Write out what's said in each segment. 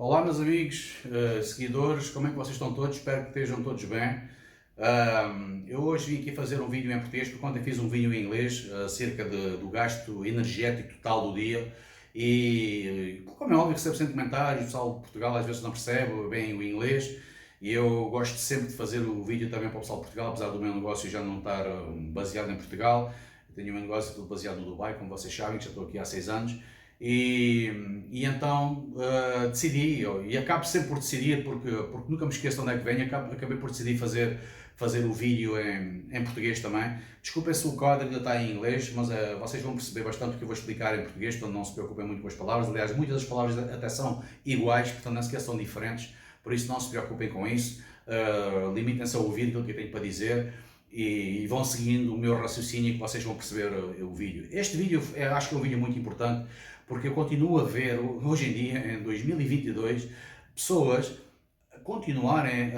Olá meus amigos, seguidores, como é que vocês estão todos? Espero que estejam todos bem. Eu hoje vim aqui fazer um vídeo em português, porque ontem fiz um vídeo em inglês acerca do gasto energético total do dia e, como é óbvio, recebo sempre comentários, o pessoal de Portugal às vezes não percebe bem o inglês e eu gosto sempre de fazer o vídeo também para o pessoal de Portugal, apesar do meu negócio já não estar baseado em Portugal. Eu tenho o meu negócio tudo baseado no Dubai, como vocês sabem, que já estou aqui há 6 anos. E então decidi, e acabo sempre por decidir, porque nunca me esqueço de onde é que venho, acabei por decidir fazer o vídeo em português também. Desculpem se o código ainda está em inglês, mas vocês vão perceber bastante o que eu vou explicar em português, portanto não se preocupem muito com as palavras. Aliás, muitas das palavras até são iguais, portanto não sequer são diferentes, por isso não se preocupem com isso. Limitem-se a ouvir aquilo que eu tenho para dizer e vão seguindo o meu raciocínio, que vocês vão perceber o vídeo. Este vídeo acho que é um vídeo muito importante, porque eu continuo a ver, hoje em dia, em 2022, pessoas continuarem,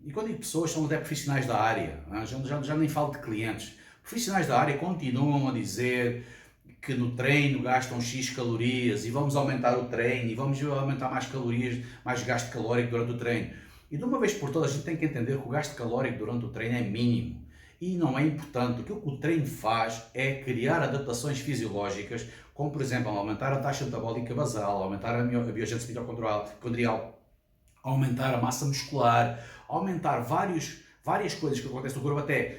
e quando digo pessoas, são até profissionais da área, já nem falo de clientes, profissionais da área continuam a dizer que no treino gastam X calorias e vamos aumentar o treino e vamos aumentar mais calorias, mais gasto calórico durante o treino. E de uma vez por todas a gente tem que entender que o gasto calórico durante o treino é mínimo e não é importante. Aquilo que o treino faz é criar adaptações fisiológicas, como por exemplo aumentar a taxa metabólica basal, aumentar a biogênese mitocondrial, aumentar a massa muscular, aumentar várias coisas que acontecem no corpo, até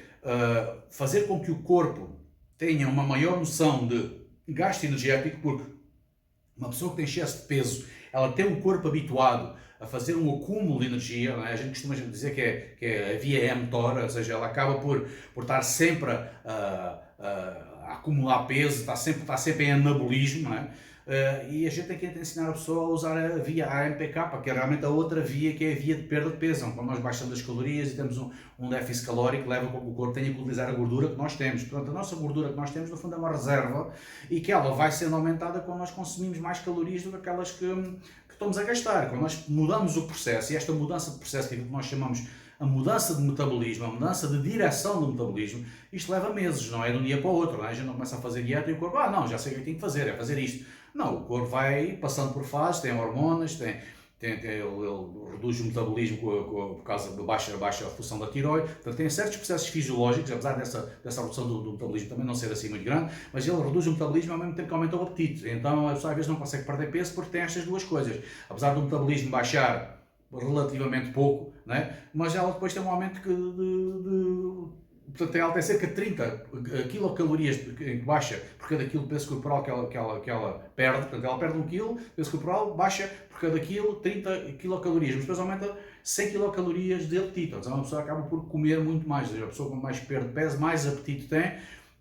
fazer com que o corpo tenha uma maior noção de gasto energético, porque uma pessoa que tem excesso de peso, ela tem um corpo habituado a fazer um acúmulo de energia, não é? A gente costuma dizer que é a via mTOR, ou seja, ela acaba por estar sempre a acumular peso, está sempre em anabolismo, não é? E a gente tem que ensinar a pessoa a usar a via AMPK, que é realmente a outra via, que é a via de perda de peso, quando nós baixamos as calorias e temos um déficit calórico que leva a que o corpo tenha que utilizar a gordura que nós temos. Portanto, a nossa gordura que nós temos, no fundo, é uma reserva e que ela vai sendo aumentada quando nós consumimos mais calorias do que aquelas que estamos a gastar. Quando nós mudamos o processo, e esta mudança de processo, que é aquilo que nós chamamos a mudança de metabolismo, a mudança de direção do metabolismo, isto leva meses, não é de um dia para o outro, não é? A gente não começa a fazer dieta e o corpo, não, já sei o que tenho que fazer, é fazer isto. Não, o corpo vai passando por fases, tem hormonas, ele reduz o metabolismo por causa da baixa função da tiroide, portanto tem certos processos fisiológicos, apesar dessa redução do metabolismo também não ser assim muito grande, mas ele reduz o metabolismo ao mesmo tempo que aumenta o apetite, então a pessoa às vezes não consegue perder peso porque tem estas duas coisas, apesar do metabolismo baixar relativamente pouco, né? Mas ela depois tem um aumento portanto, ela tem cerca de 30 quilocalorias que baixa por cada quilo de peso corporal que ela perde. Portanto, ela perde 1 quilo de peso corporal, baixa por cada quilo 30 quilocalorias, mas depois aumenta 100 quilocalorias de apetite. Então, a pessoa acaba por comer muito mais. Ou seja, a pessoa quanto mais perde peso, mais apetite tem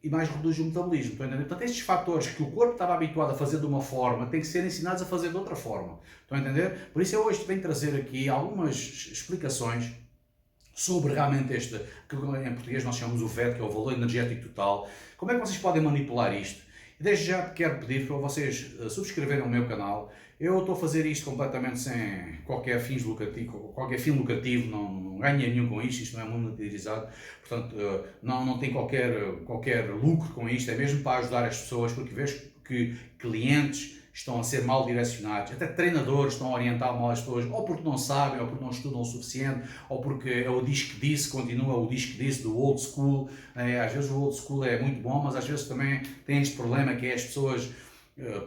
e mais reduz o metabolismo. Portanto, estes fatores que o corpo estava habituado a fazer de uma forma, têm que ser ensinados a fazer de outra forma. Estão a entender? Por isso eu hoje venho trazer aqui algumas explicações sobre realmente que em português nós chamamos o VET, que é o valor energético total. Como é que vocês podem manipular isto? E desde já quero pedir para vocês subscreverem o meu canal. Eu estou a fazer isto completamente sem qualquer fim lucrativo, não ganho nenhum com isto não é monetizado, portanto não tem qualquer lucro com isto, é mesmo para ajudar as pessoas, porque vejo que clientes estão a ser mal direcionados, até treinadores estão a orientar mal as pessoas, ou porque não sabem, ou porque não estudam o suficiente, ou porque é o diz que disse, continua o diz que disse do old school. Às vezes o old school é muito bom, mas às vezes também tem este problema que é as pessoas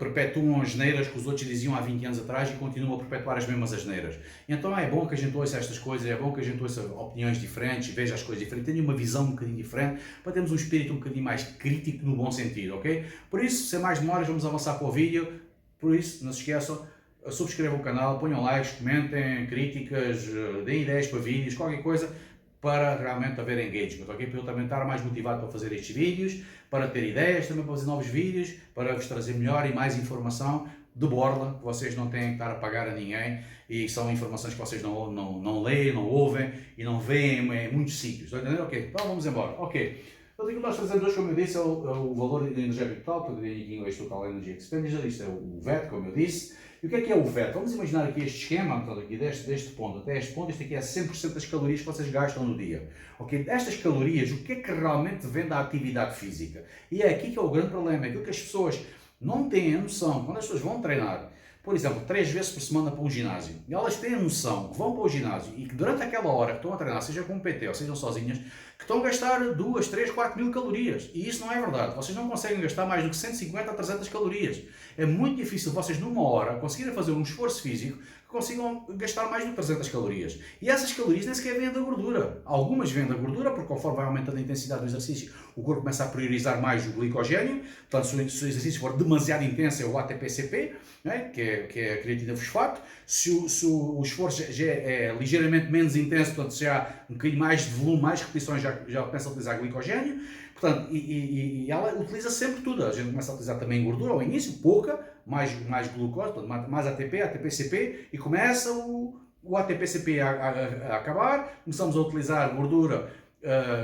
perpetuam as asneiras que os outros diziam há 20 anos atrás e continuam a perpetuar as mesmas asneiras. Então é bom que a gente ouça estas coisas, é bom que a gente ouça opiniões diferentes, veja as coisas diferentes, tenha uma visão um bocadinho diferente, para termos um espírito um bocadinho mais crítico no bom sentido, ok? Por isso, sem mais demoras, vamos avançar para o vídeo. Por isso, não se esqueçam, subscrevam o canal, ponham likes, comentem, críticas, deem ideias para vídeos, qualquer coisa, para realmente haver engagement, ok? Para eu também estar mais motivado para fazer estes vídeos, para ter ideias, também para fazer novos vídeos, para vos trazer melhor e mais informação de borla, que vocês não têm que estar a pagar a ninguém, e são informações que vocês não leem, não ouvem e não veem em muitos sítios, estão a entender? Ok, então vamos embora, ok. Então, o que nós fazemos hoje, como eu disse, é o valor energético total, portanto, em inglês Total Energy Expenditure, isto é o VET, como eu disse. E o que é o VET? Vamos imaginar aqui este esquema, portanto, aqui deste ponto até este ponto, isto aqui é 100% das calorias que vocês gastam no dia. Ok? Estas calorias, o que é que realmente vem da atividade física? E é aqui que é o grande problema, é aquilo que as pessoas não têm a noção, quando as pessoas vão treinar, por exemplo, 3 vezes por semana para o ginásio, e elas têm a noção que vão para o ginásio e que durante aquela hora que estão a treinar, seja com um PT ou sejam sozinhas, que estão a gastar 2, 3, 4 mil calorias. E isso não é verdade. Vocês não conseguem gastar mais do que 150 a 300 calorias. É muito difícil vocês, numa hora, conseguirem fazer um esforço físico que consigam gastar mais do que 300 calorias. E essas calorias nem sequer vêm da gordura. Algumas vêm da gordura, porque conforme vai aumentando a intensidade do exercício, o corpo começa a priorizar mais o glicogênio. Portanto, se o exercício for demasiado intenso, é o ATP-CP, né, que é a creatina fosfato. Se o esforço já é ligeiramente menos intenso, portanto, se há um bocadinho mais de volume, mais repetições, já começa a utilizar glicogênio. Portanto, e ela utiliza sempre tudo. A gente começa a utilizar também gordura ao início, pouca, mais glucose, portanto, mais ATP, ATP-CP, e começa o ATP-CP a acabar. Começamos a utilizar gordura,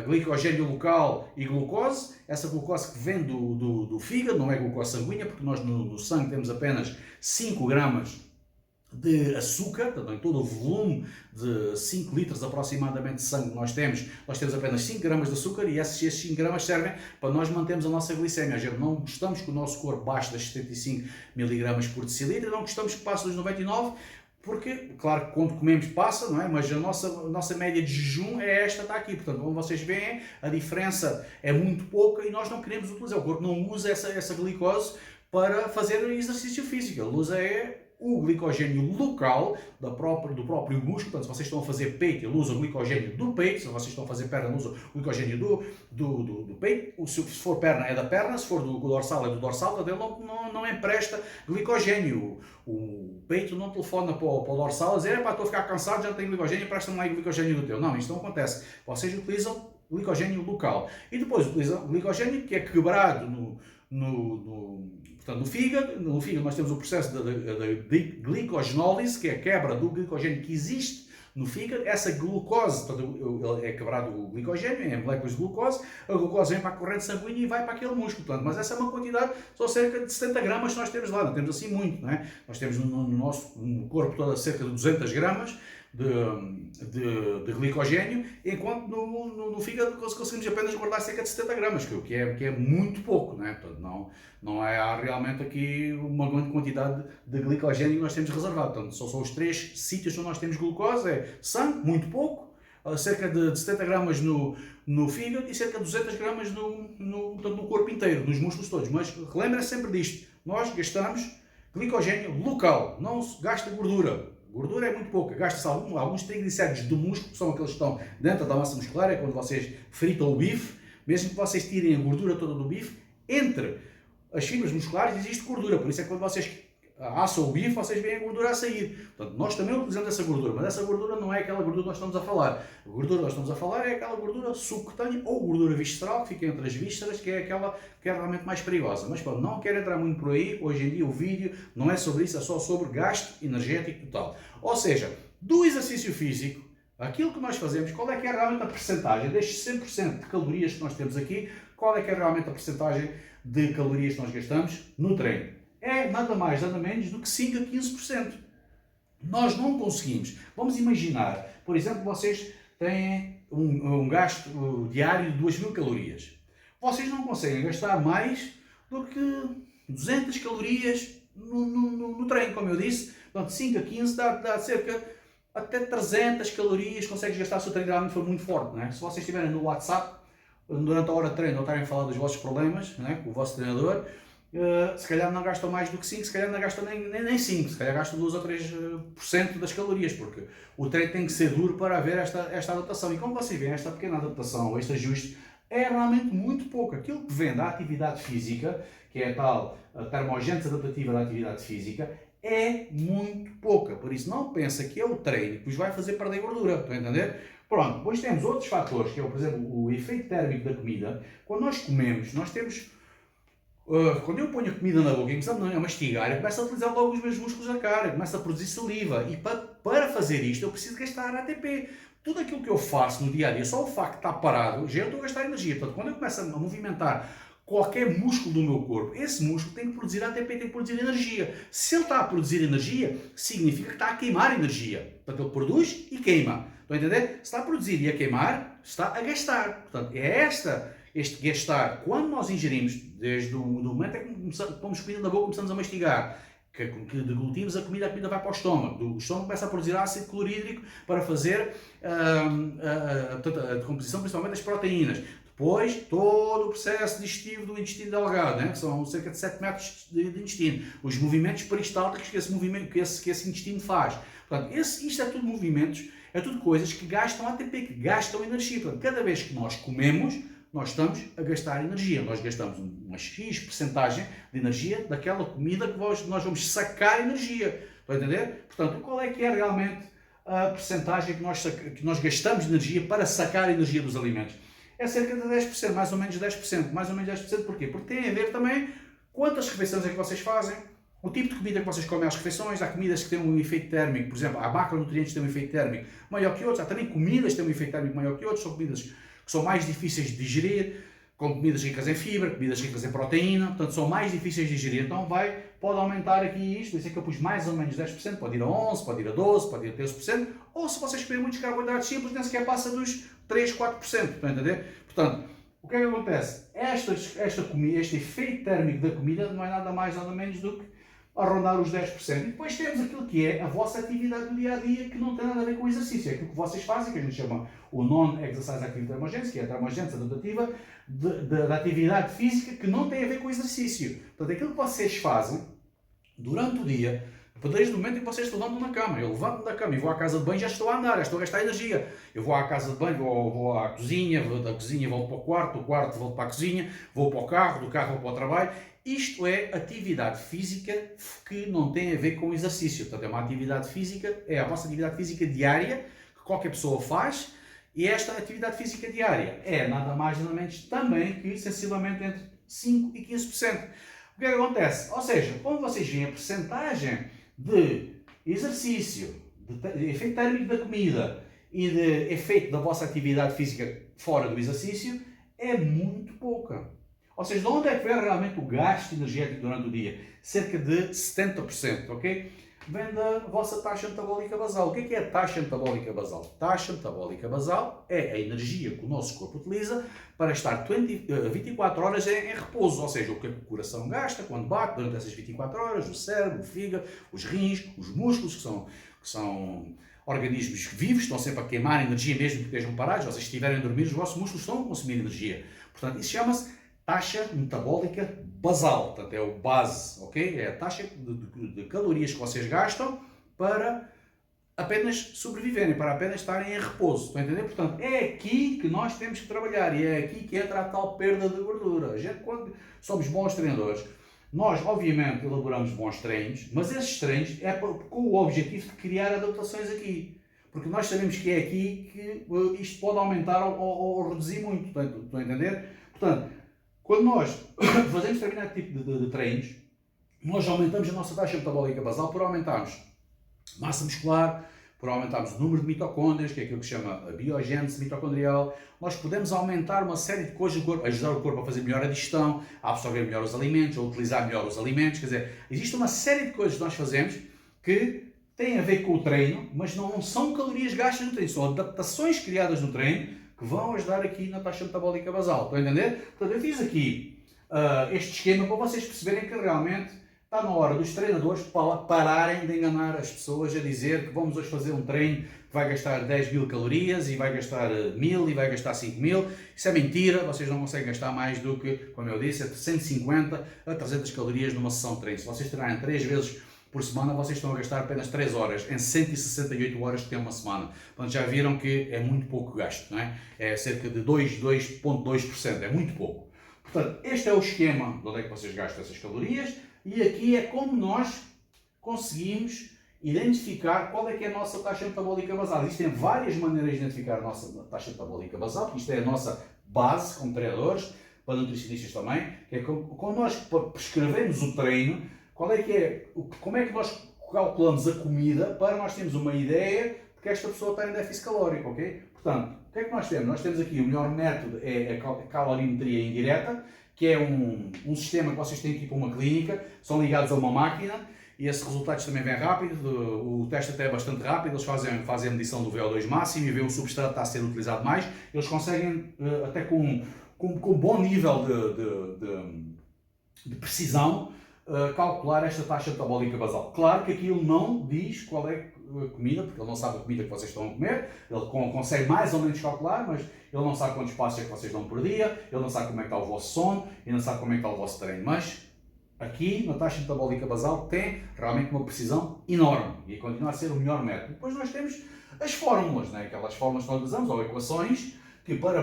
glicogênio local e glucose. Essa glucose que vem do fígado, não é glucose sanguínea, porque nós no sangue temos apenas 5 gramas de açúcar, portanto, em todo o volume de 5 litros aproximadamente de sangue que nós temos apenas 5 gramas de açúcar, e esses 5 gramas servem para nós mantermos a nossa glicemia. A gente não gostamos que o nosso corpo baixe das 75 miligramas por decilitro, não gostamos que passe dos 99, porque, claro, quando comemos passa, não é? Mas a nossa média de jejum é esta, está aqui. Portanto, como vocês veem, a diferença é muito pouca e nós não queremos utilizar. O corpo não usa essa glicose para fazer exercício físico. Ele usa o glicogênio local do próprio músculo. Portanto, se vocês estão a fazer peito, ele usa o glicogênio do peito. Se vocês estão a fazer perna, ele usa o glicogênio do peito. Se for perna, é da perna. Se for do dorsal, é do dorsal. Ele não empresta glicogênio. O peito não telefona para o dorsal a dizer: estou a ficar cansado, já tenho glicogênio, presta-me lá o glicogênio do teu. Não, isto não acontece. Vocês utilizam glicogênio local. E depois utilizam glicogênio que é quebrado portanto, no fígado. No fígado nós temos o processo da glicogenólise, que é a quebra do glicogênio que existe no fígado. Essa glucose, portanto, é quebrado o glicogênio em moléculas de glucose. A glucose vem para a corrente sanguínea e vai para aquele músculo. Portanto, mas essa é uma quantidade, são cerca de 70 gramas que nós temos lá. Não temos assim muito, não é? Nós temos no nosso corpo todo cerca de 200 gramas de glicogênio, enquanto no fígado conseguimos apenas guardar cerca de 70 gramas, que é muito pouco, não é? Portanto, não há realmente aqui uma grande quantidade de glicogênio que nós temos reservado. Portanto, são os 3 sítios onde nós temos glucose: é sangue, muito pouco, cerca de 70 gramas no fígado e cerca de 200 gramas no corpo inteiro, nos músculos todos. Mas lembrem-se sempre disto: nós gastamos glicogênio local, não se gasta gordura. Gordura é muito pouca, gasta-se alguns triglicéridos do músculo, que são aqueles que estão dentro da massa muscular. É quando vocês fritam o bife, mesmo que vocês tirem a gordura toda do bife, entre as fibras musculares existe gordura, por isso é que quando vocês assam o bife, vocês veem a gordura a sair. Portanto, nós também utilizamos essa gordura, mas essa gordura não é aquela gordura que nós estamos a falar. A gordura que nós estamos a falar é aquela gordura subcutânea ou gordura visceral, que fica entre as vísceras, que é aquela que é realmente mais perigosa. Mas pronto, não quero entrar muito por aí. Hoje em dia o vídeo não é sobre isso, é só sobre gasto energético total. Ou seja, do exercício físico, aquilo que nós fazemos, qual é que é realmente a percentagem destes 100% de calorias que nós temos aqui, qual é que é realmente a percentagem de calorias que nós gastamos no treino? É nada mais, nada menos do que 5 a 15%. Nós não conseguimos. Vamos imaginar, por exemplo, vocês têm um gasto diário de 2.000 calorias. Vocês não conseguem gastar mais do que 200 calorias no treino, como eu disse. Portanto, 5 a 15 dá cerca até 300 calorias. Consegues gastar se o treino realmente for muito forte, não é? Se vocês estiverem no WhatsApp, durante a hora de treino, não estarem a falar dos vossos problemas, não é? Com o vosso treinador, se calhar não gastam mais do que 5, se calhar não gastam nem 5, se calhar gastam 2 ou 3% das calorias, porque o treino tem que ser duro para haver esta adaptação. E como vocês veem, esta pequena adaptação, este ajuste, é realmente muito pouco. Aquilo que vem da atividade física, que é a tal termogênese adaptativa da atividade física, é muito pouca. Por isso não pensa que é o treino que vos vai fazer perder gordura. Estão a entender? Pronto, depois temos outros fatores, que é, por exemplo, o efeito térmico da comida. Quando nós comemos, nós temos... quando eu ponho a comida na boca e começo a mastigar, eu começo a utilizar logo os meus músculos da cara, começo a produzir saliva. E para fazer isto, eu preciso gastar ATP. Tudo aquilo que eu faço no dia a dia, só o facto de estar parado, já eu estou a gastar energia. Portanto, quando eu começo a movimentar qualquer músculo do meu corpo, esse músculo tem que produzir ATP, tem que produzir energia. Se ele está a produzir energia, significa que está a queimar energia. Portanto, ele produz e queima. Estão a entender? Se está a produzir e a queimar, está a gastar. Portanto, é este gastar. Quando nós ingerimos, desde o momento em que pomos comida na boca, começamos a mastigar, que deglutimos a comida vai para o estômago. O estômago começa a produzir ácido clorídrico para fazer a decomposição, principalmente das proteínas. Depois, todo o processo digestivo do intestino delgado, né? Que são cerca de 7 metros de intestino. Os movimentos peristálticos que esse intestino faz. Portanto, isto é tudo movimentos, é tudo coisas que gastam ATP, que gastam energia. Portanto, cada vez que nós comemos, nós estamos a gastar energia. Nós gastamos uma X percentagem de energia daquela comida que nós vamos sacar energia. Estão a entender? Portanto, qual é que é realmente a percentagem que nós gastamos de energia para sacar a energia dos alimentos? É cerca de 10%, mais ou menos 10%. Mais ou menos 10%, porquê? Porque tem a ver também quantas refeições é que vocês fazem, o tipo de comida que vocês comem às refeições. Há comidas que têm um efeito térmico, por exemplo, há macronutrientes que têm um efeito térmico maior que outros, há também comidas que têm um efeito térmico maior que outros, são comidas que são mais difíceis de digerir, com comidas ricas em fibra, comidas ricas em proteína, portanto são mais difíceis de digerir, então pode aumentar aqui isto, isso é que eu pus mais ou menos 10%, pode ir a 11%, pode ir a 12%, pode ir a 13%, ou se vocês comerem muitos carboidratos simples, nem sequer passa dos 3, 4%, estão a entender? Portanto, o que é que acontece? Este efeito térmico da comida não é nada mais, nada menos do que a rondar os 10%. E depois temos aquilo que é a vossa atividade do dia-a-dia, que não tem nada a ver com o exercício. É aquilo que vocês fazem, que a gente chama o Non-Exercise Active Thermogenesis, que é a termogênese adaptativa da atividade física, que não tem a ver com o exercício. Portanto, aquilo que vocês fazem durante o dia, desde o momento em que vocês se levantam na cama. Eu levanto-me da cama e vou à casa de banho, já estou a andar, já estou a gastar energia. Eu vou à casa de banho, vou à cozinha, da cozinha volto para o quarto, do quarto volto para a cozinha, vou para o carro, do carro vou para o trabalho. Isto é atividade física que não tem a ver com exercício. Portanto, é uma atividade física, é a vossa atividade física diária, que qualquer pessoa faz, e esta atividade física diária é nada mais nada menos também que sensivelmente entre 5% e 15%. O que é que acontece? Ou seja, quando vocês veem a percentagem de exercício, de efeito térmico da comida e de efeito da vossa atividade física fora do exercício, é muito pouca. Ou seja, de onde é que vem realmente o gasto energético durante o dia? Cerca de 70%, ok? Vem da vossa taxa metabólica basal. O que é a taxa metabólica basal? Taxa metabólica basal é a energia que o nosso corpo utiliza para estar 24 horas em repouso, ou seja, o que o coração gasta quando bate durante essas 24 horas, o cérebro, o fígado, os rins, os músculos, que são organismos vivos, estão sempre a queimar energia mesmo que estejam parados. Se vocês estiverem a dormir, os vossos músculos estão a consumir energia. Portanto, isso chama-se taxa metabólica basal, portanto é o base, ok? É a taxa de calorias que vocês gastam para apenas sobreviverem, para apenas estarem em repouso, estão a entender? Portanto, é aqui que nós temos que trabalhar e é aqui que entra a tal perda de gordura. A gente, quando somos bons treinadores, nós obviamente elaboramos bons treinos, mas esses treinos é com o objetivo de criar adaptações aqui. Porque nós sabemos que é aqui que isto pode aumentar ou reduzir muito, estão a entender? Portanto, quando nós fazemos determinado tipo de treinos, nós aumentamos a nossa taxa metabólica basal por aumentarmos massa muscular, por aumentarmos o número de mitocôndrias, que é aquilo que se chama a biogênese mitocondrial. Nós podemos aumentar uma série de coisas do corpo, ajudar o corpo a fazer melhor a digestão, a absorver melhor os alimentos, a utilizar melhor os alimentos. Quer dizer, existe uma série de coisas que nós fazemos que têm a ver com o treino, mas não são calorias gastas no treino, são adaptações criadas no treino que vão ajudar aqui na taxa metabólica basal. Estão a entender? Portanto, eu fiz aqui este esquema para vocês perceberem que realmente está na hora dos treinadores pararem de enganar as pessoas a dizer que vamos hoje fazer um treino que vai gastar 10.000 calorias e vai gastar 1.000 e vai gastar 5.000. Isso é mentira, vocês não conseguem gastar mais do que, como eu disse, entre 150 a 300 calorias numa sessão de treino. Se vocês treinarem 3 vezes por semana, vocês estão a gastar apenas 3 horas em 168 horas que tem uma semana. Portanto, já viram que é muito pouco gasto, não é? É cerca de 2,2%, é muito pouco. Portanto, este é o esquema de onde é que vocês gastam essas calorias e aqui é como nós conseguimos identificar qual é que é a nossa taxa metabólica basal. Existem várias maneiras de identificar a nossa taxa metabólica basal, porque isto é a nossa base como treinadores, para nutricionistas também, que é quando nós prescrevemos o treino, como é que nós calculamos a comida para nós termos uma ideia de que esta pessoa está em déficit calórico, ok? Portanto, o que é que nós temos? Nós temos aqui o melhor método, é a calorimetria indireta, que é um sistema que vocês têm aqui para uma clínica, são ligados a uma máquina e esses resultados também vêm rápido, o teste até é bastante rápido, eles fazem a medição do VO2 máximo e veem o substrato que está a ser utilizado mais, eles conseguem, até com um bom nível de precisão, calcular esta taxa metabólica basal. Claro que aquilo não diz qual é a comida, porque ele não sabe a comida que vocês estão a comer, ele consegue mais ou menos calcular, mas ele não sabe quantos passos é que vocês dão por dia, ele não sabe como é que está o vosso sono, ele não sabe como é que está o vosso treino, mas aqui na taxa metabólica basal tem realmente uma precisão enorme e continua a ser o melhor método. Depois nós temos as fórmulas, né? Aquelas fórmulas que nós usamos, ou equações, que para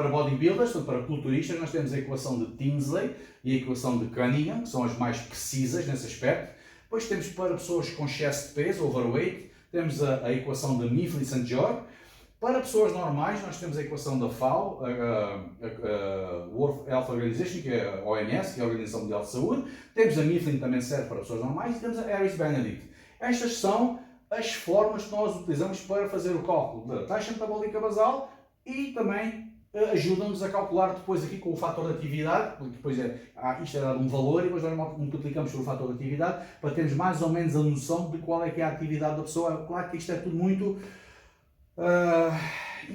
bodybuilders, para culturistas, nós temos a equação de Tinsley e a equação de Cunningham, que são as mais precisas nesse aspecto. Depois temos para pessoas com excesso de peso, overweight, temos a equação de Mifflin-St. George. Para pessoas normais, nós temos a equação da FAO, a World Health Organization, que é a OMS, que é a Organização Mundial de Saúde. Temos a Mifflin, que também serve para pessoas normais, e temos a Harris-Benedict. Estas são as formas que nós utilizamos para fazer o cálculo da taxa metabólica basal e também ajudam-nos a calcular depois aqui com o fator de atividade, porque depois isto é dado um valor e depois nós multiplicamos pelo fator de atividade para termos mais ou menos a noção de qual é que é a atividade da pessoa. Claro que isto é tudo muito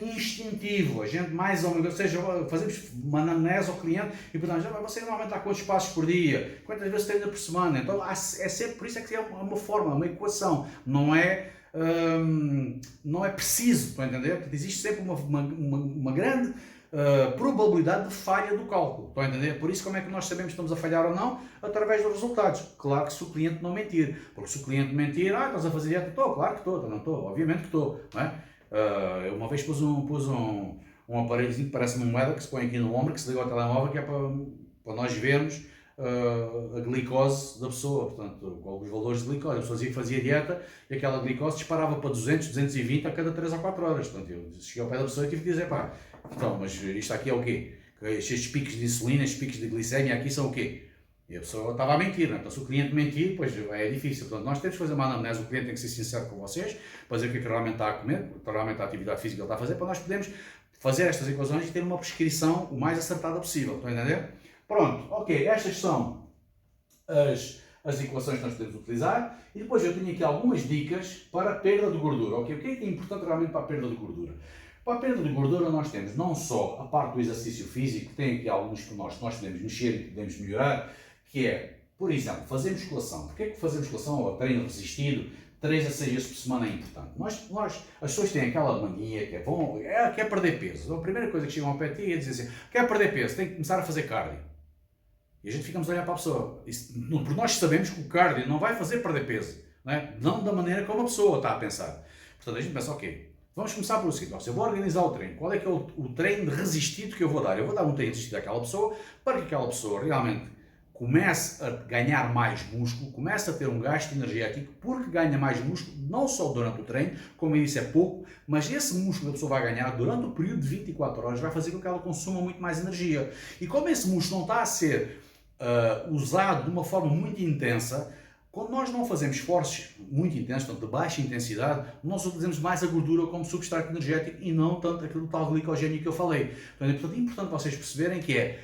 instintivo, a gente mais ou menos, ou seja, fazemos uma anamnese ao cliente e perguntamos, você normalmente dá quantos passos por dia? Quantas vezes treina por semana? Então é sempre, por isso é que é uma forma, uma equação, não é preciso, estão a entender? Existe sempre uma grande probabilidade de falha do cálculo, estão a entender? Por isso como é que nós sabemos se estamos a falhar ou não? Através dos resultados. Claro que se o cliente não mentir, porque se o cliente mentir, estás a fazer dieta? Estou, claro que estou, não estou, obviamente que estou, não é? Eu uma vez pus um aparelhozinho que parece uma moeda que se põe aqui no ombro, que se liga ao telemóvel, que é para nós vermos a glicose da pessoa, portanto, com os valores de glicose. A pessoa dizia que fazia dieta e aquela glicose disparava para 200, 220 a cada 3 ou 4 horas. Portanto, eu cheguei ao pé da pessoa e tive que dizer, então, mas isto aqui é o quê? Estes picos de insulina, estes picos de glicemia aqui são o quê? E a pessoa estava a mentir, então se o cliente mentir, pois é difícil. Portanto, nós temos que fazer uma anamnese, o cliente tem que ser sincero com vocês, para dizer o que é que realmente está a comer, realmente a atividade física que ele está a fazer, para nós podermos fazer estas equações e ter uma prescrição o mais acertada possível. Estão a entender? Pronto, ok, estas são as equações que nós podemos utilizar e depois eu tenho aqui algumas dicas para a perda de gordura. Ok, o que é importante realmente para a perda de gordura? Para a perda de gordura nós temos não só a parte do exercício físico, que tem aqui alguns pormenores que nós podemos mexer e podemos melhorar, que é, por exemplo, fazer musculação. Porquê é que fazer musculação ou treino resistido 3 a 6 vezes por semana é importante? As pessoas têm aquela mania que quer perder peso. A primeira coisa que chegam ao pé de ti é dizer assim, quer perder peso, tem que começar a fazer cardio. E a gente ficamos a olhar para a pessoa. Porque nós sabemos que o cardio não vai fazer perder peso. Não da maneira como a pessoa está a pensar. Portanto, a gente pensa, ok, vamos começar pelo seguinte, eu vou organizar o treino. Qual é que é o treino resistido que eu vou dar? Eu vou dar um treino resistido àquela pessoa para que aquela pessoa realmente comece a ganhar mais músculo, comece a ter um gasto energético, porque ganha mais músculo, não só durante o treino, como eu disse, é pouco, mas esse músculo que a pessoa vai ganhar durante o período de 24 horas vai fazer com que ela consuma muito mais energia. E como esse músculo não está a ser usado de uma forma muito intensa, quando nós não fazemos esforços muito intensos, portanto de baixa intensidade, nós utilizamos mais a gordura como substrato energético e não tanto aquele tal glicogênio que eu falei. Portanto, é importante vocês perceberem que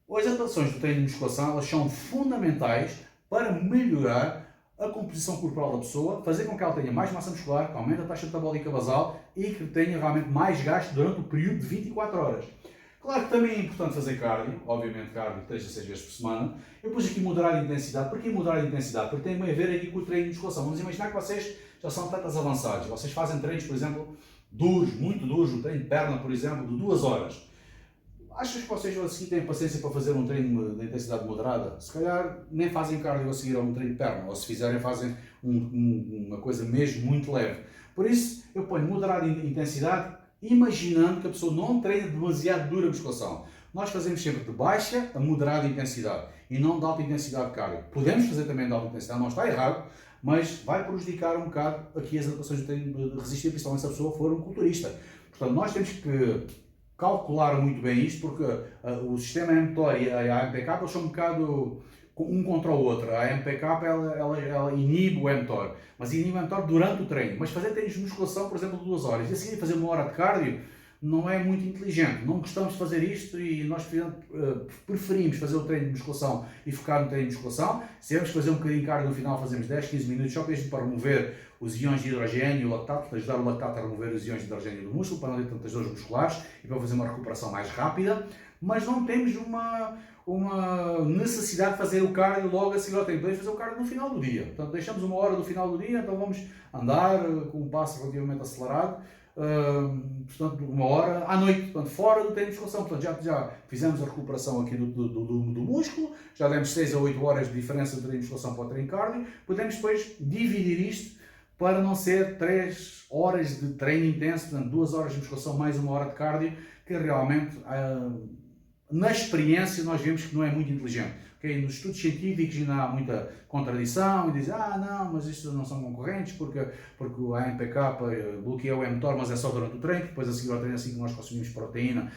as adaptações do treino de musculação elas são fundamentais para melhorar a composição corporal da pessoa, fazer com que ela tenha mais massa muscular, que aumente a taxa metabólica basal e que tenha realmente mais gasto durante o período de 24 horas. Claro que também é importante fazer cardio, obviamente cardio 3 a 6 vezes por semana. Eu pus aqui moderar a intensidade. Porquê moderar a intensidade? Porque tem a ver aqui com o treino de musculação. Vamos imaginar que vocês já são atletas avançados. Vocês fazem treinos, por exemplo, duros, muito duros, um treino de perna, por exemplo, de 2 horas. Achas que vocês a seguir têm paciência para fazer um treino de intensidade moderada? Se calhar nem fazem cardio a seguir a um treino de perna, ou se fizerem fazem uma coisa mesmo muito leve. Por isso eu ponho moderar a intensidade, imaginando que a pessoa não treina demasiado dura musculação. Nós fazemos sempre de baixa a moderada intensidade e não de alta intensidade de cardio. Podemos fazer também de alta intensidade, não está errado, mas vai prejudicar um bocado aqui as adaptações do treino de resistir, principalmente se a pessoa for um culturista. Portanto, nós temos que calcular muito bem isto, porque o sistema mTOR e a AMPK eles são um bocado um contra o outro. A AMPK ela inibe o mTOR, mas inibe o mTOR durante o treino. Mas fazer treinos de musculação, por exemplo, de 2 horas, e a seguir fazer 1 hora de cardio, não é muito inteligente. Não gostamos de fazer isto e nós preferimos fazer o treino de musculação e focar no treino de musculação. Se tivermos que fazer um bocadinho de cardio no final, fazemos 10, 15 minutos, só mesmo para remover os íons de hidrogênio e o lactato, para ajudar o lactato a remover os íons de hidrogênio do músculo, para não ter tantas dores musculares e para fazer uma recuperação mais rápida. mas não temos uma necessidade de fazer o cardio logo a seguir ao treino. Podemos fazer o cardio no final do dia. Portanto, deixamos uma hora do final do dia, então vamos andar com um passo relativamente acelerado, portanto, uma hora à noite, portanto, fora do treino de musculação. Portanto, já fizemos a recuperação aqui do músculo, já demos 6 a 8 horas de diferença do treino de musculação para o treino cardio, podemos depois dividir isto para não ser 3 horas de treino intenso, portanto 2 horas de musculação mais 1 hora de cardio, que realmente, na experiência, nós vemos que não é muito inteligente. Okay? Nos estudos científicos ainda há muita contradição e dizem, não, mas isto não são concorrentes porque a AMPK bloqueia o mTOR, mas é só durante o treino, depois a seguir ao treino, assim que nós consumimos proteína,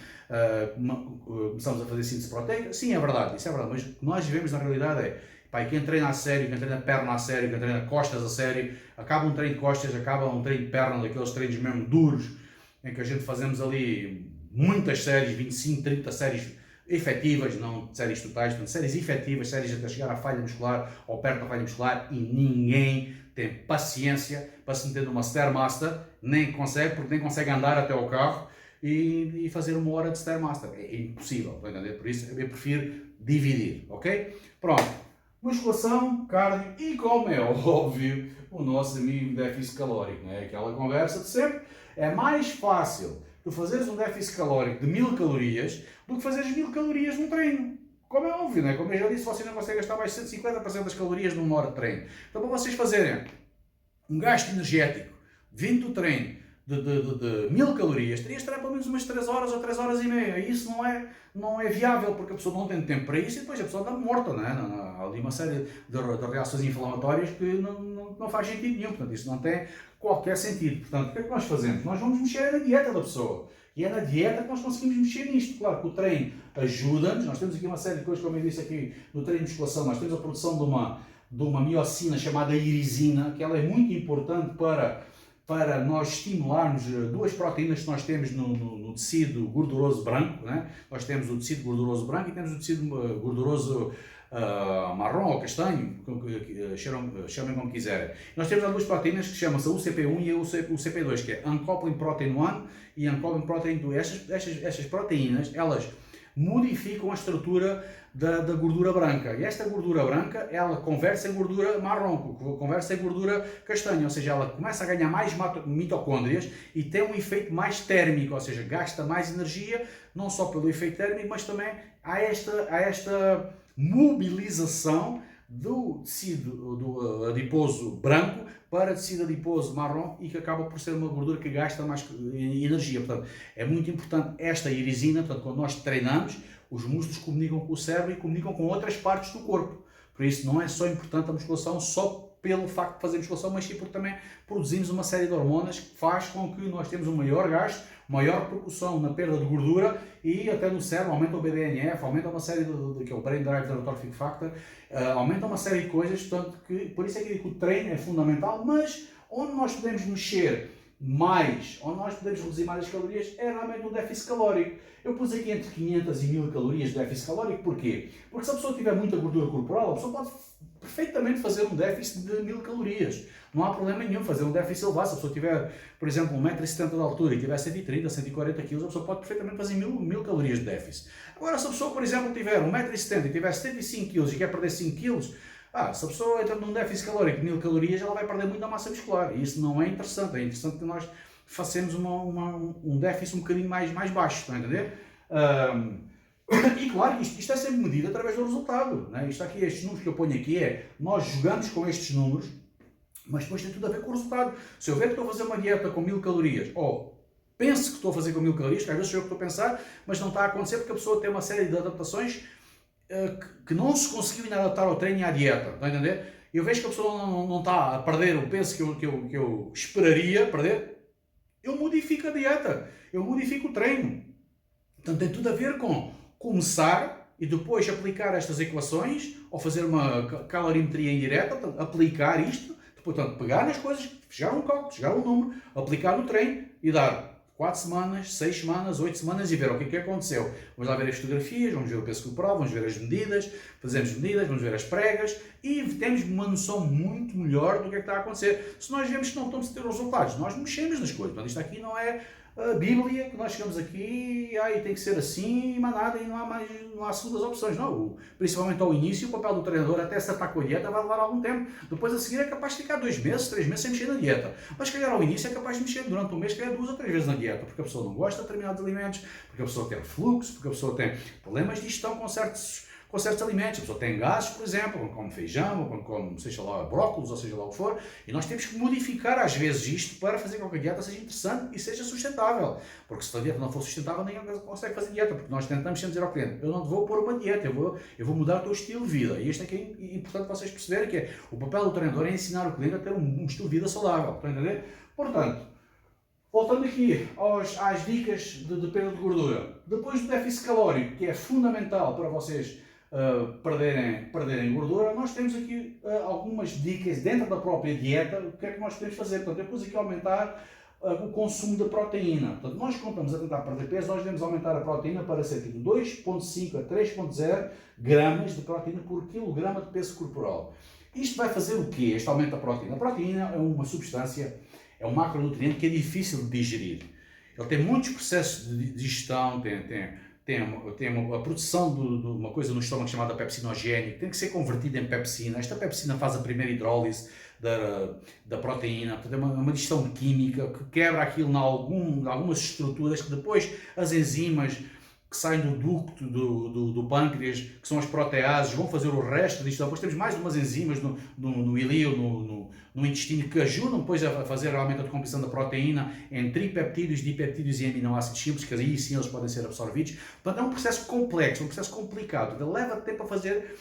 começamos a fazer síntese proteica. Sim, é verdade, isso é verdade, mas o que nós vivemos na realidade é, pá, quem treina a sério, quem treina perna a sério, quem treina costas a sério, acaba um treino de costas, acaba um treino de perna, daqueles treinos mesmo duros, em que a gente fazemos ali muitas séries, 25, 30 séries efetivas, não séries totais, mas séries efetivas, séries até chegar à falha muscular ou perto da falha muscular, e ninguém tem paciência para se meter numa Stairmaster, nem consegue, porque nem consegue andar até ao carro e fazer 1 hora de Stairmaster. É impossível, estão a entender? Por isso eu prefiro dividir, ok? Pronto. Musculação, cardio e, como é óbvio, o nosso amigo déficit calórico, não é? Aquela conversa de sempre. É mais fácil tu fazeres um déficit calórico de 1000 calorias do que fazeres 1000 calorias num treino. Como é óbvio, não é? Como eu já disse, você não consegue gastar mais de 150% das calorias numa hora de treino. Então, para vocês fazerem um gasto energético vindo do treino de 1000 calorias, terias de estar pelo menos umas 3 horas ou 3 horas e meia. E isso não é viável, porque a pessoa não tem tempo para isso e depois a pessoa está morta, não é? Há ali uma série de reações inflamatórias que não faz sentido nenhum. Portanto, isso não tem qualquer sentido. Portanto, o que é que nós fazemos? Nós vamos mexer na dieta da pessoa. E é na dieta que nós conseguimos mexer nisto. Claro que o treino ajuda-nos. Nós temos aqui uma série de coisas, como eu disse aqui no treino de musculação. Nós temos a produção de uma miocina chamada irisina, que ela é muito importante para nós estimularmos 2 proteínas que nós temos no tecido gorduroso branco, né? Nós temos o tecido gorduroso branco e temos o tecido gorduroso marrom ou castanho, chamem como quiserem. Nós temos as 2 proteínas que chamam-se a UCP1 e a UCP2, que é Uncoupling Protein 1 e Uncoupling Protein 2. Estas proteínas, elas modificam a estrutura da gordura branca. E esta gordura branca, ela converte em gordura marrom, converte em gordura castanha, ou seja, ela começa a ganhar mais mitocôndrias e tem um efeito mais térmico, ou seja, gasta mais energia, não só pelo efeito térmico, mas também há esta mobilização do tecido adiposo branco para tecido adiposo marrom e que acaba por ser uma gordura que gasta mais energia. Portanto, é muito importante esta irisina. Portanto, quando nós treinamos, os músculos comunicam com o cérebro e comunicam com outras partes do corpo. Por isso, não é só importante a musculação só pelo facto de fazer musculação, mas sim porque também produzimos uma série de hormonas que faz com que nós temos um maior gasto, maior repercussão na perda de gordura e até no cérebro, aumenta o BDNF, aumenta uma série que é o Brain Drive Neurotrophic Factor, aumenta uma série de coisas, portanto, por isso é que eu digo que o treino é fundamental, mas onde nós podemos mexer mais, onde nós podemos reduzir mais as calorias, é realmente no déficit calórico. Eu pus aqui entre 500 e 1000 calorias de déficit calórico, porquê? Porque se a pessoa tiver muita gordura corporal, a pessoa pode perfeitamente fazer um déficit de 1000 calorias. Não há problema nenhum fazer um déficit elevado. Se a pessoa tiver, por exemplo, 1,70 m de altura e tiver 130, 140 kg, a pessoa pode perfeitamente fazer 1000 calorias de déficit. Agora, se a pessoa, por exemplo, tiver 1,70 m e tiver 75 kg e quer perder 5 kg, se a pessoa entra num déficit calórico de 1000 calorias, ela vai perder muita massa muscular. E isso não é interessante. É interessante que nós façamos um déficit um bocadinho mais baixo, estão a entender? E claro, isto é sempre medido através do resultado, né? Isto aqui, estes números que eu ponho aqui nós jogamos com estes números, mas depois tem tudo a ver com o resultado. Se eu ver que estou a fazer uma dieta com 1000 calorias, ou penso que estou a fazer com 1000 calorias, que às vezes sou eu que estou a pensar, mas não está a acontecer porque a pessoa tem uma série de adaptações que não se conseguiu ainda adaptar ao treino e à dieta, está a entender? Eu vejo que a pessoa não está a perder o peso que eu esperaria perder, eu modifico a dieta, eu modifico o treino. Portanto, tem tudo a ver com começar e depois aplicar estas equações, ou fazer uma calorimetria indireta, portanto, aplicar isto, portanto, pegar nas coisas, chegar a um cálculo, chegar a um número, aplicar no treino e dar 4 semanas, 6 semanas, 8 semanas e ver o que é que aconteceu. Vamos lá ver as fotografias, vamos ver o peso corporal, vamos ver as medidas, fazemos medidas, vamos ver as pregas e temos uma noção muito melhor do que é que está a acontecer. Se nós vemos que não estamos a ter os resultados, nós mexemos nas coisas. Portanto, isto aqui não é a Bíblia, que nós chegamos aqui e tem que ser assim, mas nada, e não há segundas opções. Não, principalmente ao início, o papel do treinador até se atar com a dieta vai levar algum tempo. Depois a seguir é capaz de ficar 2 meses, 3 meses sem mexer na dieta. Mas se calhar ao início é capaz de mexer durante um mês, se calhar 2 ou 3 vezes na dieta, porque a pessoa não gosta de determinados alimentos, porque a pessoa tem refluxo, porque a pessoa tem problemas de digestão com certos alimentos. A pessoa tem gases, por exemplo, quando come feijão, ou quando come, seja lá, brócolis, ou seja lá o que for, e nós temos que modificar às vezes isto para fazer com que a dieta seja interessante e seja sustentável. Porque se a dieta não for sustentável, ninguém consegue fazer dieta, porque nós tentamos sempre dizer ao cliente, eu não te vou pôr uma dieta, eu vou mudar o teu estilo de vida. E isto é que é importante vocês perceberem, que é o papel do treinador é ensinar o cliente a ter um estilo de vida saudável. Estão a entender? Portanto, voltando aqui às dicas de perda de gordura. Depois do déficit calórico, que é fundamental para vocês perderem gordura, nós temos aqui algumas dicas dentro da própria dieta, o que é que nós podemos fazer. Portanto, eu pus aqui aumentar o consumo de proteína. Portanto, nós quando estamos a tentar perder peso, nós devemos aumentar a proteína para cerca de 2,5 a 3,0 gramas de proteína por quilograma de peso corporal. Isto vai fazer o quê? Este aumento da proteína? A proteína é uma substância, é um macronutriente que é difícil de digerir. Ele tem muitos processos de digestão, tem a produção de uma coisa no estômago chamada pepsinogénico, tem que ser convertida em pepsina. Esta pepsina faz a primeira hidrólise da proteína, portanto é uma digestão química que quebra aquilo em algumas estruturas que depois as enzimas que saem do ducto do pâncreas, que são as proteases, vão fazer o resto disto. Depois temos mais umas enzimas no ilíaco, no intestino, que ajudam depois a fazer o aumento da decomposição da proteína em tripeptídeos, dipeptídeos e aminoácidos simples, que aí sim eles podem ser absorvidos. Portanto, é um processo complexo, um processo complicado. Ele leva tempo a fazer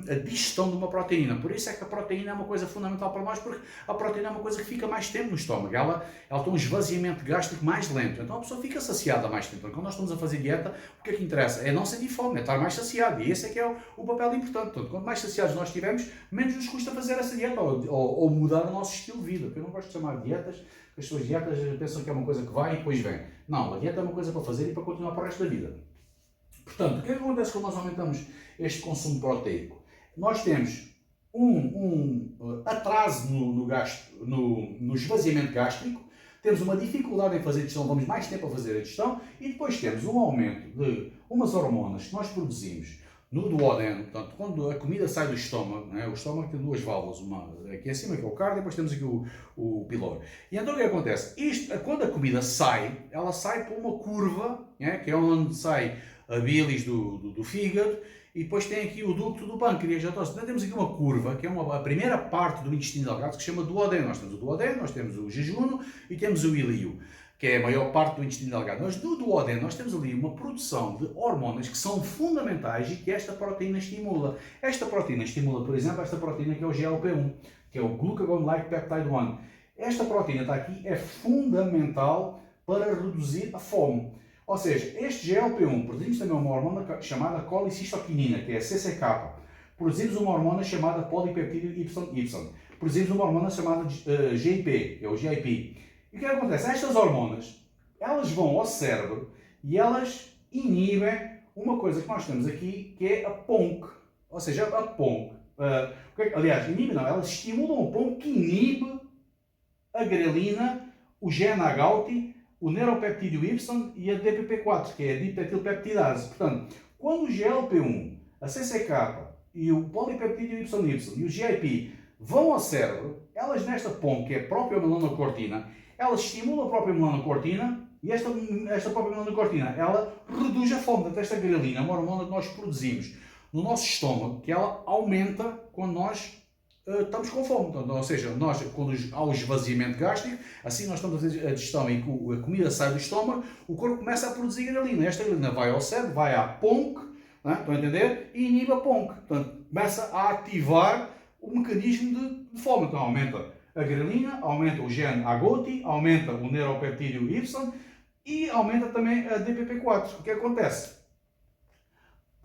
a digestão de uma proteína. Por isso é que a proteína é uma coisa fundamental para nós, porque a proteína é uma coisa que fica mais tempo no estômago. Ela tem um esvaziamento gástrico mais lento. Então a pessoa fica saciada mais tempo. Então, quando nós estamos a fazer dieta, o que é que interessa? É não sentir fome, é estar mais saciado. E esse é que é o papel importante. Portanto, quanto mais saciados nós estivermos, menos nos custa fazer essa dieta ou mudar o nosso estilo de vida. Porque eu não gosto de chamar de dietas, porque as pessoas dietas pensam que é uma coisa que vai e depois vem. Não, a dieta é uma coisa para fazer e para continuar para o resto da vida. Portanto, o que é que acontece quando nós aumentamos este consumo proteico? Nós temos um atraso no esvaziamento gástrico, temos uma dificuldade em fazer a digestão, vamos mais tempo a fazer a digestão, e depois temos um aumento de umas hormonas que nós produzimos no duodeno. Portanto, quando a comida sai do estômago, né, o estômago tem 2 válvulas, uma aqui em cima, que é o cardio, e depois temos aqui o pylori. E então o que acontece? Quando a comida sai, ela sai por uma curva, né, que é onde sai a bilis do fígado, e depois tem aqui o ducto do pâncreas. Então temos aqui uma curva, que é a primeira parte do intestino delgado, que se chama duodeno. Nós temos o duodeno, nós temos o jejuno e temos o ilíaco, que é a maior parte do intestino delgado. Mas no duodeno nós temos ali uma produção de hormonas que são fundamentais e que esta proteína estimula. Esta proteína estimula, por exemplo, esta proteína que é o GLP-1, que é o Glucagon-like Peptide 1. Esta proteína está aqui, é fundamental para reduzir a fome. Ou seja, este GLP-1, produzimos também uma hormona chamada colicistoquinina, que é a CCK. Produzimos uma hormona chamada polipeptídeo YY. Produzimos uma hormona chamada GIP, que é o GIP. E o que acontece? Estas hormonas, elas vão ao cérebro e elas inibem uma coisa que nós temos aqui, que é a PONC. Ou seja, a PONC. Aliás, inibem não, elas estimulam a PONC que inibe a grelina, o GNA-GAUTI, o neuropeptídeo Y e a DPP4, que é a dipetilpeptidase. Portanto, quando o GLP-1, a CCK e o polipeptídeo YY e o GIP vão ao cérebro, elas nesta PONC, que é a própria melanocortina, elas estimulam a própria melanocortina e esta própria melanocortina, ela reduz a fome. Portanto, esta grelina é uma hormona que nós produzimos no nosso estômago, que ela aumenta quando nós estamos com fome. Então, ou seja, quando há o esvaziamento gástrico, assim nós estamos a fazer a digestão e a comida sai do estômago, o corpo começa a produzir grelina. Esta grelina vai ao cérebro, vai à PONC, né? Estão a entender? E inibe a PONC. Portanto, começa a ativar o mecanismo de fome. Então aumenta a grelina, aumenta o gene AGOTI, aumenta o neuropeptídeo Y e aumenta também a DPP4. O que acontece?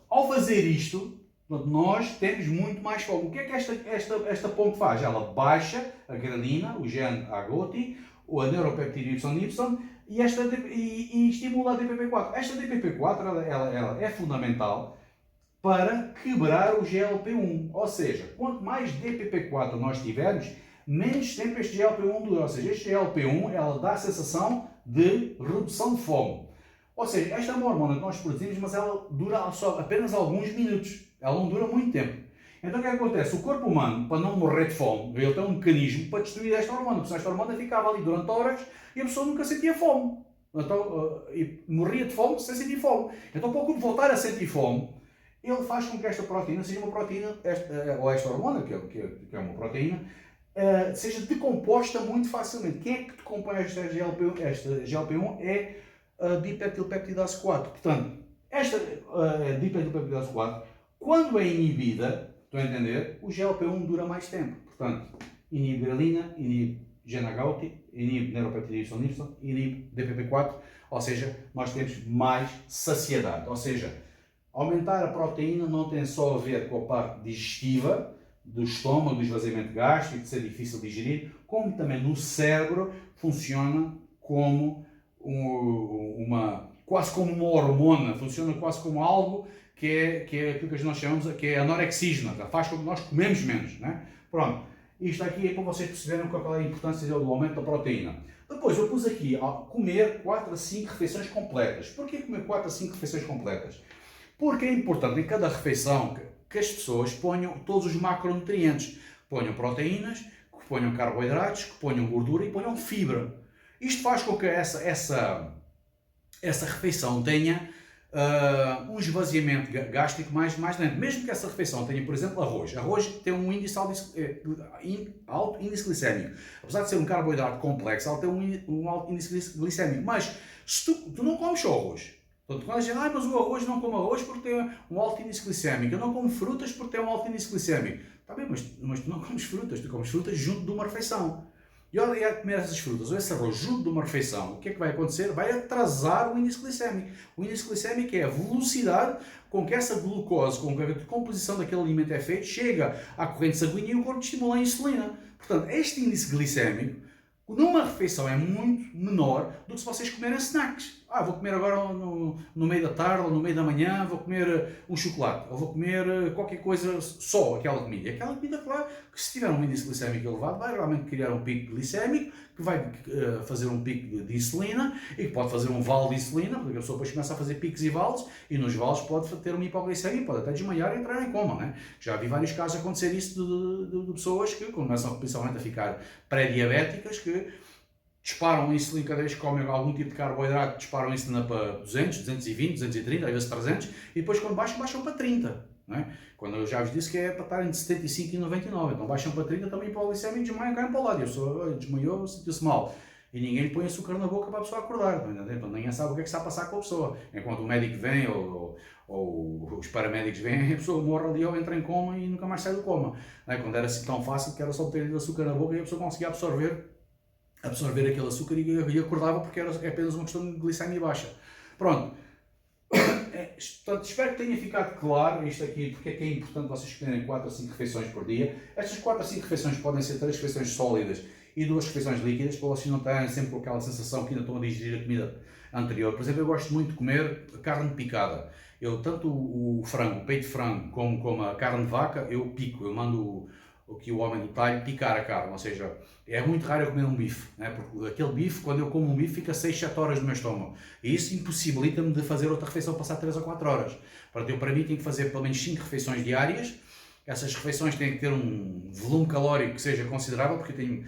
Ao fazer isto, nós temos muito mais fome. O que é que esta PONC faz? Ela baixa a grelina, o gene AGOTI, a neuropeptídeo YY e estimula a DPP4. Esta DPP4 ela é fundamental para quebrar o GLP-1. Ou seja, quanto mais DPP4 nós tivermos, menos tempo este GLP-1 dura. Ou seja, este GLP-1 ela dá a sensação de redução de fome. Ou seja, esta é uma hormona que nós produzimos, mas ela dura só apenas alguns minutos. Ela não dura muito tempo. Então o que é que acontece? O corpo humano, para não morrer de fome, ele tem um mecanismo para destruir esta hormona, porque esta hormona ficava ali durante horas e a pessoa nunca sentia fome. Então, morria de fome sem sentir fome. Então, para o corpo voltar a sentir fome, ele faz com que esta proteína seja uma proteína, ou esta hormona, que é uma proteína, seja decomposta muito facilmente. Quem é que decompõe esta GLP-1? É a dipetilpeptidase 4. Portanto, esta dipetilpeptidase 4, quando é inibida, estão a entender? O GLP-1 dura mais tempo. Portanto, inibe grelina, inibe GNH-OT, inibe neuropeptidase, inibe DPP-4, ou seja, nós temos mais saciedade. Ou seja, aumentar a proteína não tem só a ver com a parte digestiva, do estômago, do esvaziamento gástrico, de ser difícil de digerir, como também no cérebro funciona como quase como uma hormona, funciona quase como algo que é aquilo que nós chamamos, que é anorexígena, faz com que nós comemos menos, né? Pronto, isto aqui é para vocês perceberem qual é a importância do aumento da proteína. Depois eu pus aqui comer 4 a 5 refeições completas. Porquê comer 4 a 5 refeições completas? Porque é importante em cada refeição que as pessoas ponham todos os macronutrientes, ponham proteínas, que ponham carboidratos, que ponham gordura e ponham fibra. Isto faz com que essa refeição tenha um esvaziamento gástrico mais lento. Mesmo que essa refeição tenha, por exemplo, arroz. Arroz tem um índice alto índice glicémico. Apesar de ser um carboidrato complexo, ela tem um alto índice glicémico. Mas se tu não comes só arroz, portanto, quando a gente diz, mas o arroz não come arroz porque tem um alto índice glicémico, eu não como frutas porque tem um alto índice glicémico. Está bem, mas tu não comes frutas, tu comes frutas junto de uma refeição. E ao comer essas frutas ou esse arroz junto de uma refeição, o que é que vai acontecer? Vai atrasar o índice glicémico. O índice glicémico é a velocidade com que essa glucose, com que a decomposição daquele alimento é feita, chega à corrente sanguínea e o corpo estimula a insulina. Portanto, este índice glicémico, numa refeição, é muito menor do que se vocês comerem snacks. Vou comer agora no meio da tarde ou no meio da manhã, vou comer um chocolate, ou vou comer qualquer coisa, só aquela comida. E aquela comida, claro, que se tiver um índice glicémico elevado, vai realmente criar um pico glicémico, que vai fazer um pico de insulina, e que pode fazer um vale de insulina, porque a pessoa depois começa a fazer picos e vales, e nos vales pode ter uma hipoglicemia, pode até desmaiar e entrar em coma, né? Já vi vários casos acontecer isso de pessoas que começam principalmente a ficar pré-diabéticas, que disparam insulina cada vez que comem algum tipo de carboidrato, disparam insulina para 200, 220, 230, às vezes 300, e depois quando baixam para 30. Não é? Quando eu já vos disse que é para estar entre 75 e 99, então baixam para 30 também para o glicemia e desmaiam, caem para o lado. A pessoa desmaiou, sentiu-se mal. E ninguém lhe põe açúcar na boca para a pessoa acordar, então ninguém sabe o que é que está a passar com a pessoa. Enquanto o médico vem ou os paramédicos vêm, a pessoa morre ali ou entra em coma e nunca mais sai do coma. Não é? Quando era assim tão fácil que era só ter açúcar na boca e a pessoa conseguia absorver aquele açúcar e acordava porque era apenas uma questão de glicemia baixa. Pronto. Portanto, espero que tenha ficado claro isto aqui, porque é que é importante vocês comerem 4 a 5 refeições por dia. Estas 4 a 5 refeições podem ser 3 refeições sólidas e 2 refeições líquidas, para vocês não estarem sempre com aquela sensação que ainda estão a digerir a comida anterior. Por exemplo, eu gosto muito de comer carne picada. Eu, tanto o frango, o peito de frango, como a carne de vaca, eu pico, eu mando o homem do talho picar a carne, ou seja, é muito raro eu comer um bife, né? Porque aquele bife, quando eu como um bife, fica 6, 7 horas no meu estômago, e isso impossibilita-me de fazer outra refeição passar 3 ou 4 horas. Portanto, para mim tenho que fazer pelo menos 5 refeições diárias. Essas refeições têm que ter um volume calórico que seja considerável, porque eu tenho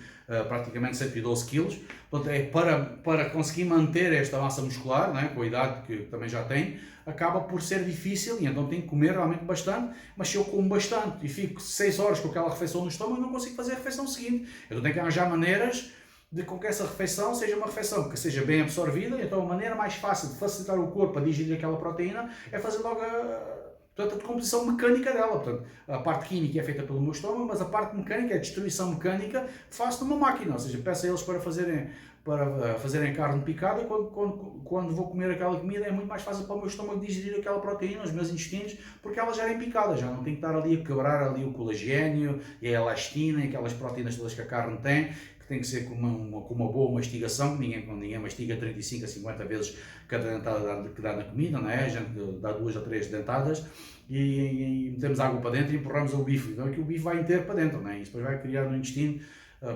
praticamente 112 kg. Portanto, é para conseguir manter esta massa muscular, né, com a idade que também já tenho, acaba por ser difícil, e então tenho que comer realmente bastante. Mas se eu como bastante e fico 6 horas com aquela refeição no estômago, eu não consigo fazer a refeição seguinte. Eu tenho que arranjar maneiras de com que essa refeição seja uma refeição que seja bem absorvida. Então a maneira mais fácil de facilitar o corpo a digerir aquela proteína é fazer logo a decomposição mecânica dela. Portanto, a parte química é feita pelo meu estômago, mas a parte mecânica, a destruição mecânica, faço numa máquina. Ou seja, peço a eles para fazerem carne picada, e quando vou comer aquela comida é muito mais fácil para o meu estômago digerir aquela proteína, os meus intestinos, porque elas já vêm picadas, já não tenho que estar ali a quebrar ali o colagênio e a elastina e aquelas proteínas todas que a carne tem, que tem que ser com uma boa mastigação, que ninguém mastiga 35 a 50 vezes cada dentada que dá na comida, não é? A gente dá 2 ou 3 dentadas e metemos água para dentro e empurramos o bife. Então aqui o bife vai inteiro para dentro, não é? Isso depois vai criar no intestino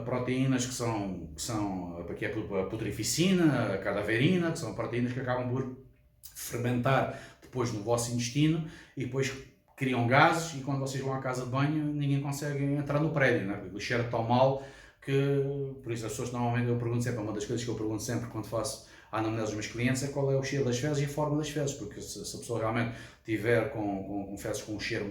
proteínas que é a putrefacina, a cadaverina, que são proteínas que acabam por fermentar depois no vosso intestino e depois criam gases, e quando vocês vão à casa de banho ninguém consegue entrar no prédio, né? Porque cheira tão mal que, por isso as pessoas normalmente, eu pergunto sempre, uma das coisas que eu pergunto sempre quando faço a anamnese dos meus clientes é qual é o cheiro das fezes e a forma das fezes, porque se a pessoa realmente tiver com fezes com um cheiro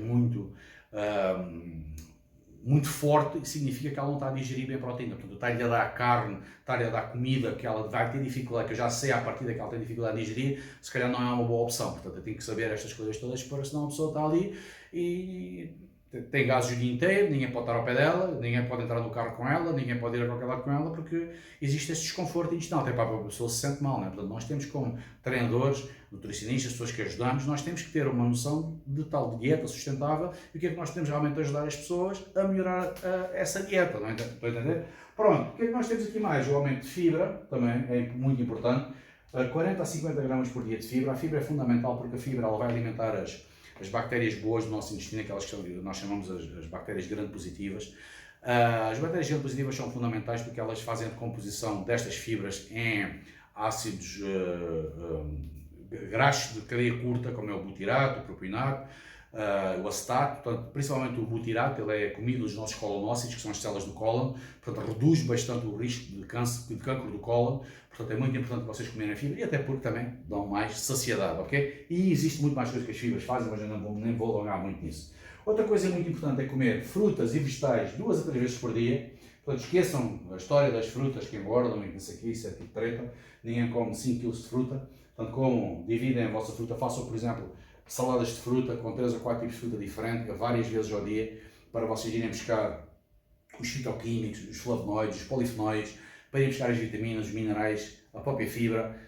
muito forte, significa que ela não está a digerir bem a proteína. Portanto, está-lhe a dar carne, está-lhe a dar comida que ela vai ter dificuldade, que eu já sei à partida que ela tem dificuldade de digerir, se calhar não é uma boa opção. Portanto, eu tenho que saber estas coisas todas, para senão a pessoa está ali e tem gases o dia inteiro, ninguém pode estar ao pé dela, ninguém pode entrar no carro com ela, ninguém pode ir a qualquer lado com ela, porque existe esse desconforto intestinal, até para a pessoa se sente mal, né? Portanto, nós temos como treinadores, nutricionistas, pessoas que ajudamos, nós temos que ter uma noção de tal dieta sustentável e o que é que nós podemos realmente ajudar as pessoas a melhorar essa dieta, não é? Estou a entender? Pronto, o que é que nós temos aqui mais? O aumento de fibra, também é muito importante, 40 a 50 gramas por dia de fibra. A fibra é fundamental porque a fibra ela vai alimentar as bactérias boas do nosso intestino, aquelas que nós chamamos as bactérias gram-positivas. As bactérias gram-positivas são fundamentais porque elas fazem a decomposição destas fibras em ácidos graxos de cadeia curta, como é o butirato, o propionato, o acetato. Portanto, principalmente o butirato, ele é comido nos nossos colonócitos, que são as células do cólon, portanto reduz bastante o risco de cancro do cólon. Portanto, é muito importante vocês comerem a fibra, e até porque também dão mais saciedade, ok? E existe muito mais coisas que as fibras fazem, mas eu nem vou alongar muito nisso. Outra coisa muito importante é comer frutas e vegetais 2 a 3 vezes por dia. Portanto, esqueçam a história das frutas que engordam e não sei o que, isso é tipo treta. Ninguém come 5 kg de fruta. Portanto, como dividem a vossa fruta, façam, por exemplo, saladas de fruta com 3 ou 4 tipos de fruta diferentes, várias vezes ao dia, para vocês irem buscar os fitoquímicos, os flavonoides, os polifenóis, para ir buscar as vitaminas, os minerais, a própria fibra,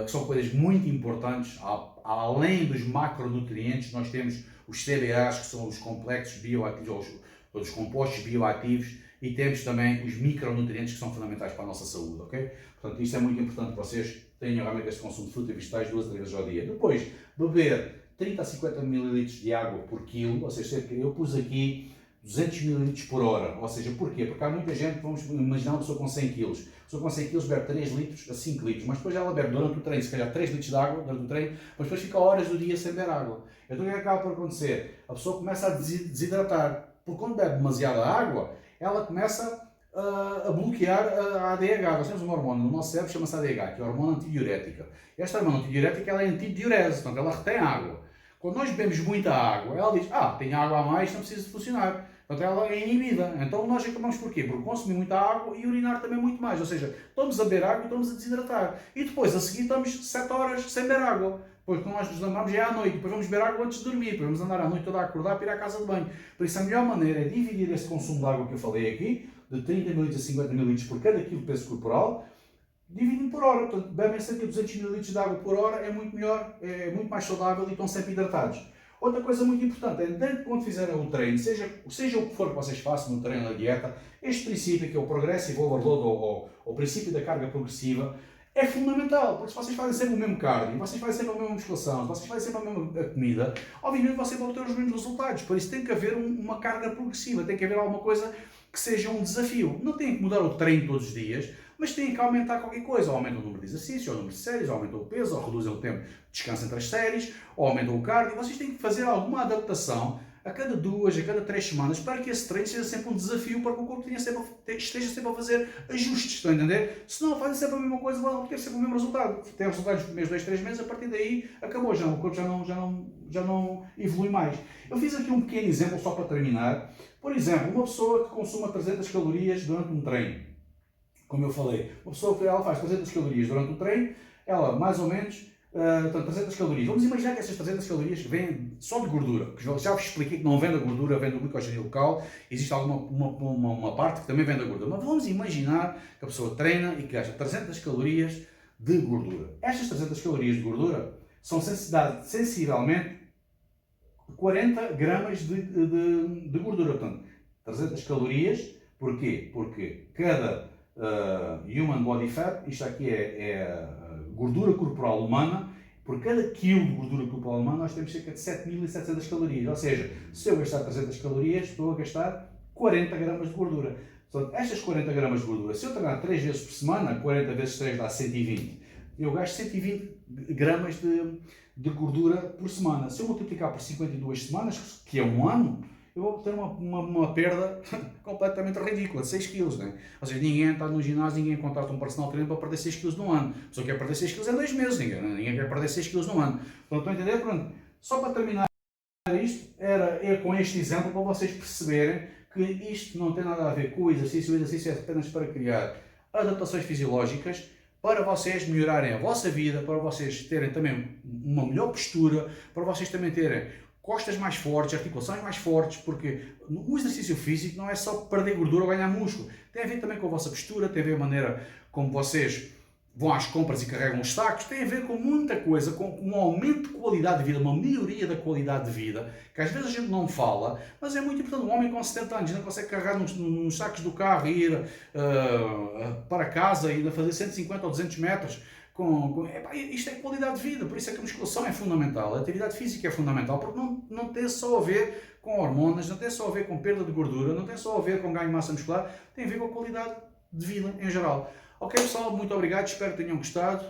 que são coisas muito importantes. Além dos macronutrientes, nós temos os CBAs, que são os complexos bioativos, ou os compostos bioativos, e temos também os micronutrientes, que são fundamentais para a nossa saúde, ok? Portanto, isto é muito importante que vocês tenham realmente este consumo de fruta e vegetais 2 a 3 vezes ao dia. Depois, beber 30 a 50 ml de água por quilo, ou seja, eu pus aqui 200 ml por hora. Ou seja, porquê? Porque há muita gente, vamos imaginar uma pessoa com 100 kg. A pessoa com 100 kg bebe 3 litros a 5 litros, mas depois ela bebe durante o treino, se calhar 3 litros de água durante o treino, mas depois fica horas do dia sem beber água. Então o que é que acaba por acontecer? A pessoa começa a desidratar, porque quando bebe demasiada água, ela começa a bloquear a ADH. Nós temos uma hormona no nosso cérebro, chama-se ADH, que é a hormona antidiurética. Esta hormona antidiurética ela é antidiurese, portanto ela retém água. Quando nós bebemos muita água, ela diz, tem água a mais, não precisa de funcionar. Portanto, ela é inibida. Então nós acabamos porquê? Por consumir muita água e urinar também muito mais. Ou seja, estamos a beber água e estamos a desidratar. E depois, a seguir, estamos 7 horas sem beber água. Depois, quando nós nos lembramos, já é à noite. Depois vamos beber água antes de dormir. Depois vamos andar à noite toda a acordar para ir à casa de banho. Por isso, a melhor maneira é dividir esse consumo de água que eu falei aqui, de 30 ml a 50 ml por cada quilo de peso corporal, dividem por hora. Portanto, bebem cerca de 200 ml de água por hora, é muito melhor, é muito mais saudável e estão sempre hidratados. Outra coisa muito importante é, dentro quando fizerem o treino, seja o que for que vocês façam no treino, na dieta, este princípio, que é o Progressive Overload, ou o princípio da carga progressiva, é fundamental, porque se vocês fazem sempre o mesmo cardio, vocês fazem sempre a mesma musculação, se vocês fazem sempre a mesma comida, obviamente vocês vão ter os mesmos resultados. Por isso tem que haver uma carga progressiva, tem que haver alguma coisa que seja um desafio. Não tem que mudar o treino todos os dias, mas tem que aumentar qualquer coisa. Ou aumentam o número de exercícios, ou o número de séries, ou aumentam o peso, ou reduzem o tempo de descanso entre as séries, ou aumentam o cardio. Vocês têm que fazer alguma adaptação a cada 2, a cada 3 semanas, para que esse treino seja sempre um desafio, para que o corpo esteja sempre a fazer ajustes, estão a entender? Se não fazem sempre a mesma coisa, vão obter sempre o mesmo resultado. Tem resultados nos primeiros 2, 3 meses, a partir daí acabou, o corpo já não evolui mais. Eu fiz aqui um pequeno exemplo só para terminar. Por exemplo, uma pessoa que consuma 300 calorias durante um treino. Como eu falei, uma pessoa que ela faz 300 calorias durante o treino, ela mais ou menos, 300 calorias. Vamos imaginar que essas 300 calorias vêm só de gordura, que já vos expliquei que não vem da gordura, vem do glicogênio local, existe uma parte que também vem da gordura. Mas vamos imaginar que a pessoa treina e que gasta 300 calorias de gordura. Estas 300 calorias de gordura são sensivelmente 40 gramas de gordura. Portanto, 300 calorias, porquê? Porque cada human body fat, isto aqui é a gordura corporal humana, por cada quilo de gordura corporal humana nós temos cerca de 7.700 calorias, ou seja, se eu gastar 300 calorias estou a gastar 40 gramas de gordura. Portanto, estas 40 gramas de gordura, se eu treinar 3 vezes por semana, 40 vezes 3 dá 120. Eu gasto 120 gramas de gordura por semana. Se eu multiplicar por 52 semanas, que é um ano, eu vou ter uma perda completamente ridícula, de 6 kg. Né? Ou seja, ninguém está no ginásio, ninguém contrata um personal trainer para perder 6 kg num ano. A pessoa quer perder 6 kg em 2 meses, ninguém quer perder 6 kg num ano. Então, estão a entender? Pronto. Só para terminar isto, é com este exemplo para vocês perceberem que isto não tem nada a ver com o exercício. O exercício é apenas para criar adaptações fisiológicas, para vocês melhorarem a vossa vida, para vocês terem também uma melhor postura, para vocês também terem costas mais fortes, articulações mais fortes, porque o exercício físico não é só perder gordura ou ganhar músculo, tem a ver também com a vossa postura, tem a ver a maneira como vocês vão às compras e carregam os sacos, tem a ver com muita coisa, com um aumento de qualidade de vida, uma melhoria da qualidade de vida, que às vezes a gente não fala, mas é muito importante. Um homem com 70 anos não consegue carregar nos sacos do carro e ir para casa e fazer 150 ou 200 metros. Isto é qualidade de vida, por isso é que a musculação é fundamental, a atividade física é fundamental, porque não tem só a ver com hormonas, não tem só a ver com perda de gordura, não tem só a ver com ganho de massa muscular, tem a ver com a qualidade de vida em geral. Ok pessoal, muito obrigado, espero que tenham gostado,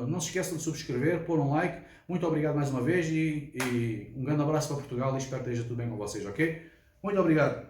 não se esqueçam de subscrever, pôr um like, muito obrigado mais uma vez e um grande abraço para Portugal e espero que esteja tudo bem com vocês, ok? Muito obrigado.